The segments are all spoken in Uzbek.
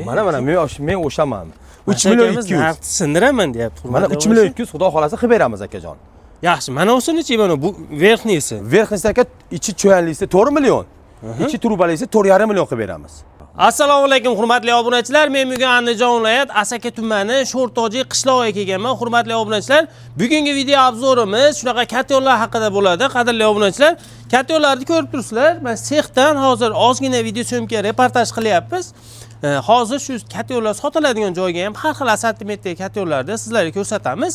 Mana men o'shaman. 3 million 200. Sindiraman deyapti. Mana 3 million 200 xudo xolasa qilib beramiz akajon. Yaxshi, mana o'sinichi mana bu verxnisi. Verxnisi aka ichi cho'yanlisi 4 million. Ichi trubalisi 4,5 million qilib beramiz. Assalomu alaykum hurmatli obunachilar. Men bugun Andijon viloyat Asaka tumani Sho'rtoji qishlog'iga kelganman. Hurmatli obunachilar, bugungi video obzorimiz shunaqa katyonlar haqida bo'ladi. Qadrli obunachilar, katyonlarni ko'rib turibsizlar. Men sexdan hozir ozgina video syomka reportaj qilyapmiz. Hozir shu katyonlar sotiladigan joyga ham har xil assortimentdagi katyonlarni sizlarga ko'rsatamiz.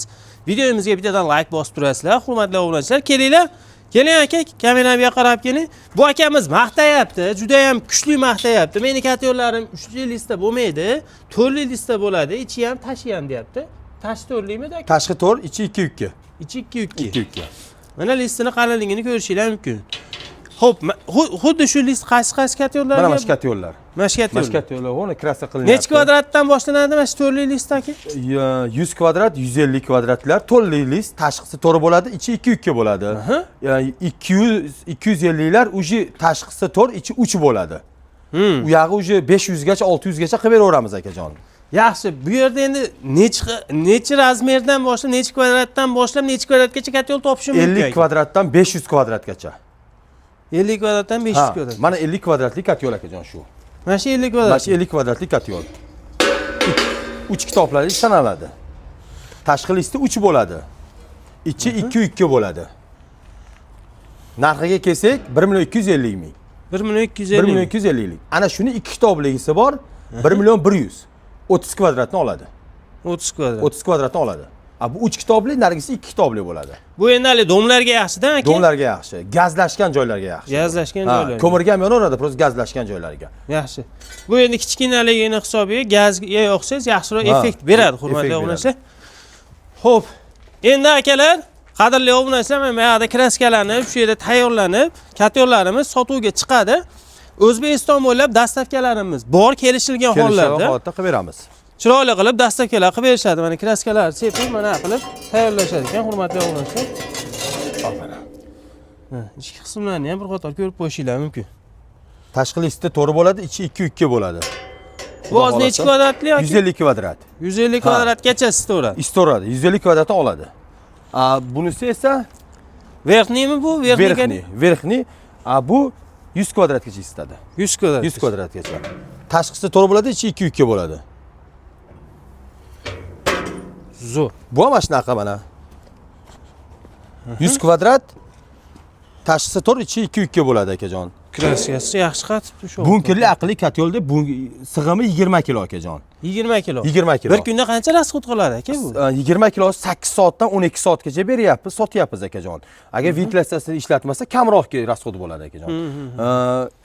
Videomizga bittadan like bosib turasizlar. Hurmatli obunachilar, kelinglar. Keling aka, kameraga qarab keling. Bu akamiz maqtayapti, juda ham kuchli maqtayapti. Meni katyonlarim 3 listda bo'lmaydi, 4 listda bo'ladi, ichi ham, tashi ham deyapti. Tashi 4likmi aka? Tashqi 4, ichi 2 Ichi 2 2. Mana listini qalinligini ko'rishingiz mumkin. Xo'p, xuddi shu list qaysi katyonlarga? Mana shu katyonlar. Mashkatyonlar, o'ni krasa qilinadi. Necha kvadratdan boshlanadi mana shu 4 list aka? 100 kvadrat, 150 kvadratlar, 4 list, tashqisi 4 bo'ladi, ichi 2 bo'ladi. Ya'ni 250 lar uji tashqisi 4, ichi 3 bo'ladi. U yog'i uji 500 gacha, 600 gacha qilib beraveramiz akajon. Yaxshi, bu yerda endi necha razmerdan boshlab, necha kvadratdan boshlab, necha kvadratgacha katyon topish mumkin? 50 kvadratdan 500 kvadratgacha. 50 kvadratdan 500 kvadrat. Mana 50 kvadratlik katyon akajon shu. Mana shu 50 kvadrat. Mana shu 50 kvadratlik katyon. 3 kitoblarga sanaladi. Tashqi listi 3 bo'ladi. Ichi 2 bo'ladi. Narxiga kelsak 1,250 ming. 1,250 ming. Ana shuni 2 kitobligisi bor, 1,100,000. 30 kvadratni oladi. 30 kvadrat. 30 kvadratni oladi. Bu 3 kitobli, nargisi 2 kitobli bo'ladi. Bu endi hali domlarga yaxshi-da aka? Domlarga yaxshi, gazlashgan joylarga yaxshi. Gazlashgan joylarga. Ko'mirga ham yonaveradi, просто gazlashgan joylarga. Yaxshi. Bu endi kichkinaligini hisobiga gazga yoqsangiz yaxshiroq effekt beradi, hurmatli obunachilar. Xo'p, endi akalar, qadrli obunachilar, mana bu yerda kraskalanib, shu yerda tayyorlanib, katyonlarimiz sotuvga chiqadi. O'zbekiston bo'ylab dastavkalarimiz bor, kelishilgan hollarda. Holatda qilib beramiz. Chiroyli qilib dastavkalar qilib berishadi. Mana kraskalar sepib, mana qilib tayyorlashadi ekan, hurmatli obunachilar. Mana. Ichki qismlarini ham bir qator ko'rib qo'yishingiz mumkin. Tashqi listi 4 bo'ladi, ichi 2 bo'ladi. Bu o'z necha kvadratli yoki? 150 kvadrat. 150 kvadratgacha istaveradi. Istaveradi. 150 kvadratni oladi. Bunisi esa verxniymi bu? Verxni. Bu 100 kvadratgacha istadi. 100 kvadrat. 100 kvadratgacha. Tashqisi 4 bo'ladi, ichi 2 bo'ladi. Zo'r. Bu ham shunaqa mana. 100 kvadrat, tashqisi 4, ichi 2 bo'ladi akajon. Kraskasi yaxshi qatibdi shu. Bunkirli aqlli katyolda sig'imi 20 kilo akajon. 20 kilo. 20 kilo. Bir kunda qancha rasxod qiladi aka bu? 20 kilo 8 soatdan 12 soatgacha beryapmiz, sotyapmiz akajon. Agar ventilyatsiyasini ishlatmasa, kamroq rasxod bo'ladi akajon.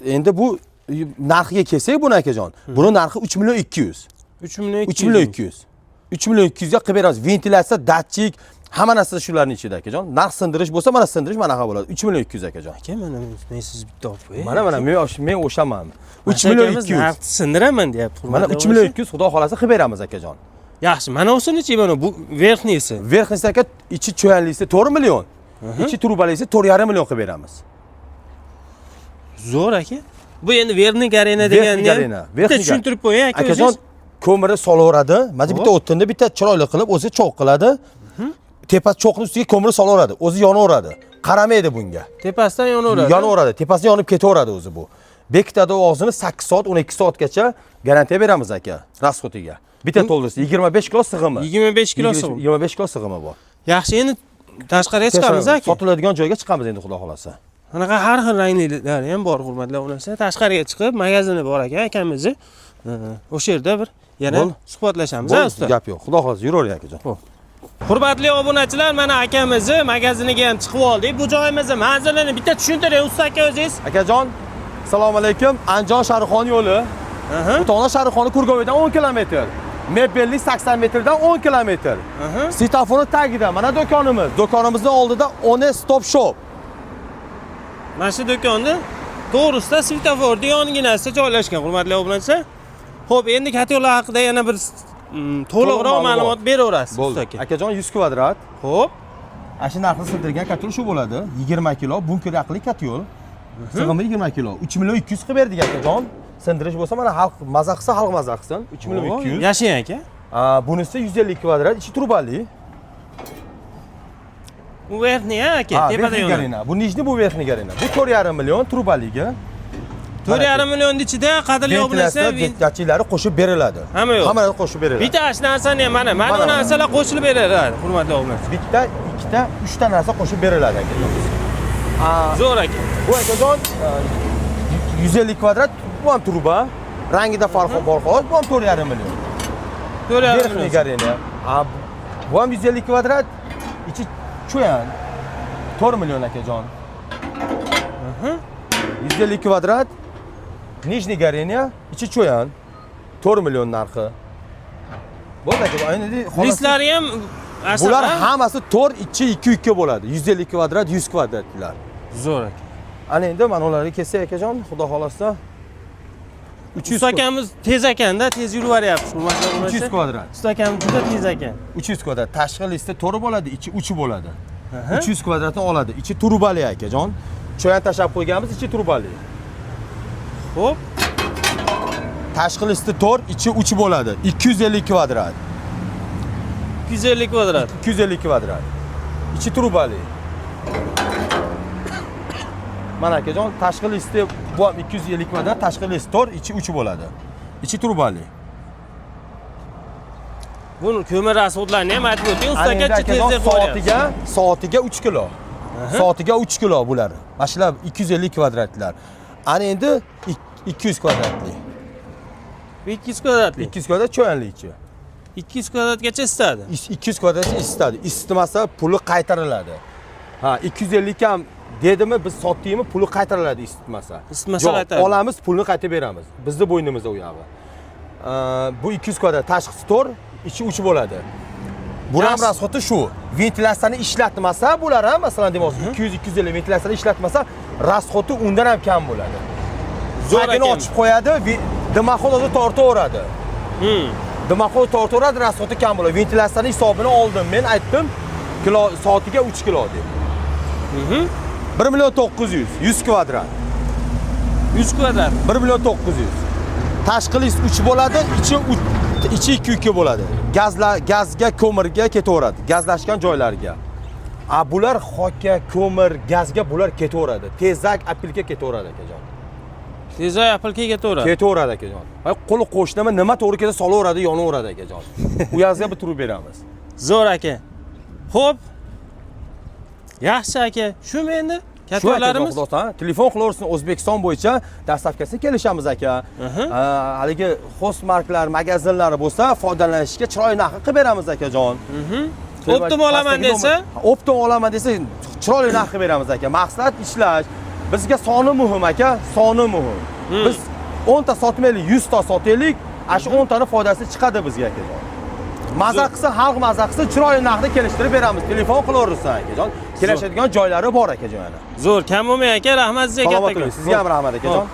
Endi bu narxiga kelsak buni akajon. Buni narxi 3 million 200. 3 million 200. 3 million 200. 3 million 200 ga qilib beramiz. Ventilyatsiya, datchik, hamma narsa shularning ichida akajon. Narx sindirish bo'lsa, mana sindirish mana ha bo'ladi. 3 million 200 akajon. Aka, mana men siz bitta olib qo'ying. Mana men o'shaman. 3 million 200. Narx sindiraman deyapti. Mana 3 million 200 xudo xolasa qilib beramiz akajon. Yaxshi, mana o'sinichi mana bu verxnisi. Verxnisi aka ichi cho'yanlisi 4 million. Ichi trubalisi 4,5 million qilib beramiz. Zo'r aka. Bu endi verni garena deganni. Bitta tushuntirib qo'ying aka. Akajon ko'mirni solaveradi. Mana bitta o'tinni bitta chiroyli qilib o'zi cho'q qiladi. Tepasi cho'qning ustiga ko'mirni solaveradi. O'zi yonaveradi. Qaramaydi bunga. Tepasidan yonaveradi. Yonaveradi. Tepasidan yonib ketaveradi o'zi bu. Bekitadi og'zini 8 soat, 12 soatgacha garantiya beramiz aka rasxodiga. Bitta to'ldirsa 25 kilo sig'imi. 25 kilo sig'imi. 25 kilo sig'imi bor. Yaxshi, endi tashqariga chiqamiz aka. Sotiladigan joyga chiqamiz endi xudo xolasa. Anaqa har xil ranglilari ham bor, hurmatli obunachilar. Tashqariga chiqib magazini bor aka akamizni. O'sha yerda bir yana suhbatlashamiz, usta. Gap yo'q. Xudo xolasa yuravering akajon. Hurmatli obunachilar, mana akamizni magaziniga ham chiqib oldik. Bu joyimizni manzilini bitta tushuntiring usta aka o'zingiz. Akajon, assalomu alaykum. Andijon Sharixon yo'li. Butona Sharixoni Kurgovidan 10 kilometr. Mebelli 80 metrdan 10 kilometr. Sitafoni tagida mana do'konimiz. Do'konimizning oldida One Stop Shop. Mana shu do'konni to'g'risida svetoforning yonginasida joylashgan, hurmatli obunachilar. Xo'p, endi katyonlar haqida yana bir to'liqroq ma'lumot beraverasiz usta aka. Akajon 100 kvadrat. Xo'p. Ana shu narxni sindirgan katyon shu bo'ladi. 20 kilo bunker aqli katyon. Sig'imi 20 kilo. 3 million 200 qilib berdik akajon. sindirish bo'lsa mana xalq maza qilsa, xalq maza qilsin. 3 million 200. Yashang aka. Bunisi 150 kvadrat, ichi turbali. Bu verxni aka, tepada verxni yo'q. garina. Bu nijni, bu verxni garina. Bu 4,5 million turbaliga. 4,5 million ichida qadrli obunachilar ventilyasiyalar qo'shib beriladi. Hamma yo'q. Hammalari qo'shib beriladi. Bitta narsani ham mana bu narsalar qo'shilib beriladi, hurmatli obunachilar. Bitta, ikkita, 3 ta narsa qo'shib beriladi akajon. Zo'r aka. Bu akajon 150 kvadrat, bu ham turba. Rangida farqi bor xolos, bu ham 4,5 million. 4,5 million. garina. Bu ham 150 kvadrat, ichi cho'yan. 4 million akajon. 150 kvadrat, nijniy garina, ichi cho'yan. 4 million narxi. Bo'ldi aka, endi Lislari ham bular hammasi 4, ichi 2 bo'ladi. 150 kvadrat, 100 kvadratlar. Zo'r aka. Ana endi mana ularga kelsak akajon, xudo xolasa 300 akamiz tez ekanda, tez yuraveryapti, hurmatli obunachilar. 300 kvadrat. Akamiz juda tez ekan. 300 kvadrat. Tashqi listda 4 bo'ladi, ichi 3 bo'ladi. 300 kvadratni oladi. Ichi turbali akajon. Cho'yan tashab qo'yganmiz, ichi turbali. Xo'p. Tashqi listi 4, ichi 3 bo'ladi. 250 kvadrat. 250 kvadrat. 250 kvadrat. Ichi turbali. Mana akajon, tashqi listi bu ham 250 kvadrat, tashqi listi 4, ichi 3 bo'ladi. Ichi turbali. Buni ko'mir rasxodlarini ham aytib o'ting, usta aka tezda soatiga 3 kilo. Soatiga 3 kilo bular. Mana shular 250 kvadratlar. Ana endi 200 kvadratli. 200 kvadratli. 200 kvadrat cho'yanlikchi. 200 kvadratgacha isitadi. 200 kvadratni isitadi. Isitmasa puli qaytariladi. 250 ham dedimi, biz sotdikmi, puli qaytariladi isitmasa. Isitmasa qaytaradi. Olamiz, pulni qaytarib beramiz. Bizning bo'ynimizda u yog'i. Bu 200 kvadrat, tashqisi 4, ichi 3 bo'ladi. Bu ham rasxoti shu. Ventilyatsiyani ishlatmasa, bular ham masalan demoqchi 200-250 ventilyatsiyani ishlatmasa, rasxoti undan ham kam bo'ladi. Zo'rgina ochib qo'yadi, dimoxod o'zi tortaveradi. Dimoxod tortaveradi, rasxoti kam bo'ladi. Ventilyatsiyani hisobini oldim, men aytdim, kilo soatiga 3 kilo deb. 1 million 900, 100 kvadrat. 100 kvadrat. 1 million 900. Tashqi list 3 bo'ladi, ichi 2 bo'ladi. Gazga, ko'mirga ketaveradi. Gazlashgan joylarga. Bular xokka, ko'mir, gazga bular ketaveradi. Tezak, apilga ketaveradi akajon. Tezak, apilga ketaveradi. Ketaveradi akajon. Qo'li qo'shnimi nima to'g'ri kelsa solaveradi, yonaveradi akajon. U yozga bir turib beramiz. Zo'r aka. Xo'p. Yaxshi aka. Shumi endi? Kattalarimiz telefon qilaversin, O'zbekiston bo'yicha dastavkasini kelishamiz aka. Haligi host marklar, magazinlari bo'lsa, foydalanishga chiroyli narxi qilib beramiz akajon. Optim olaman desa, optim olaman desa, chiroyli narx qilib beramiz aka. Maqsad ishlash. Bizga soni muhim aka, soni muhim. Biz 10 ta sotmaylik, 100 ta sotaylik, shu 10 tani foydasi chiqadi bizga akajon. Maza qilsa, xalq maza qilsa, chiroyli narxda kelishtirib beramiz. Telefon qilaversin akajon. Kelishadigan joylari bor akajon. Zo'r, kam bo'lmay aka, rahmat sizga katta. Sizga ham rahmat akajon.